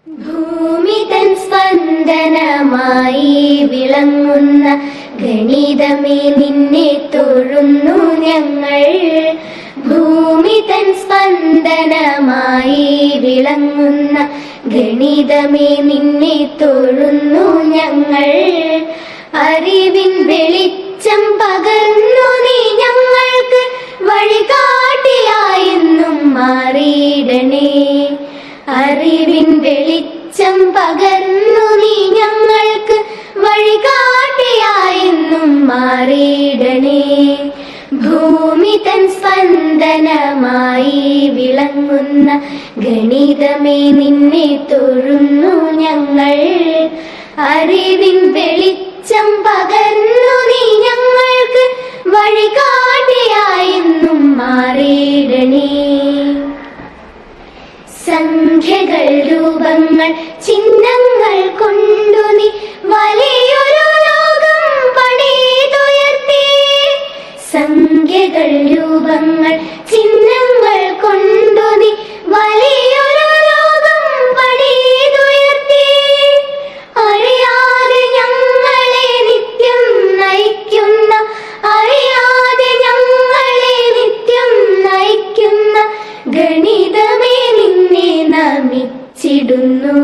ഭൂമി തൻ സ്പന്ദനമായി വിളങ്ങുന്ന ഗണിതമേ നിന്നെ തൊഴുന്നു ഞങ്ങൾ. ഭൂമി തൻ സ്പന്ദനമായി വിളങ്ങുന്ന ഗണിതമേ നിന്നെ തൊഴുന്നു ഞങ്ങൾ. അറിവിൻ വെളിച്ചം പകർന്നു നീ ഞങ്ങൾക്ക് വഴികാട്ടിയായെന്നും മാറിയിടണേ. അറിവിൻ വെളിച്ചം പകർന്നു നീ ഞങ്ങൾക്ക് വഴികാട്ടിയായെന്നും മാറിയിടണേ. ഭൂമി തൻ സ്പന്ദനമായി വിളങ്ങുന്ന ഗണിതമേ നിന്നെ തൊഴുന്നു ഞങ്ങൾ. അറിവിൻ വെളിച്ചം പകർന്നു നീ ഞങ്ങൾക്ക് വഴികാട്ടിയായെന്നും മാറിയിടണേ. സംഖ്യകൾ രൂപങ്ങൾ ചിഹ്നങ്ങൾ കൊണ്ടു നീ വലിയൊരു ലോകം പണിതുയർത്തി. സംഖ്യകൾ രൂപങ്ങൾ ചിഹ്നങ്ങൾ കൊണ്ടു നീ വലിയൊരു ലോകം പണിതുയർത്തി. അറിയാതെ ഞങ്ങളെ നിത്യം നയിക്കുന്ന, അറിയാതെ ഞങ്ങളെ നിത്യം നയിക്കുന്ന ഗണിതമേ നിന്നെ നമിച്ചിടുന്നു.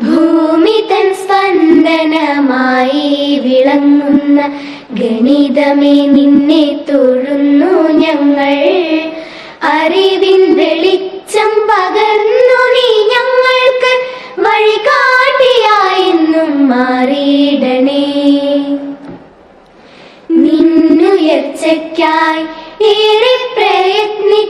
ഭൂമി തൻ സ്പന്ദനമായി വിളങ്ങുന്ന ഗണിതമേ നിന്നെ തൊഴുന്നു ഞങ്ങൾ. അറിവിൻ വെളിച്ചം പകർന്നു നീ ഞങ്ങൾക്ക് വഴികാട്ടിയായെന്നും മാറിയിടണേ. നിന്നുയർച്ചയ്ക്കായി ഏറെ പ്രയത്നിച്ച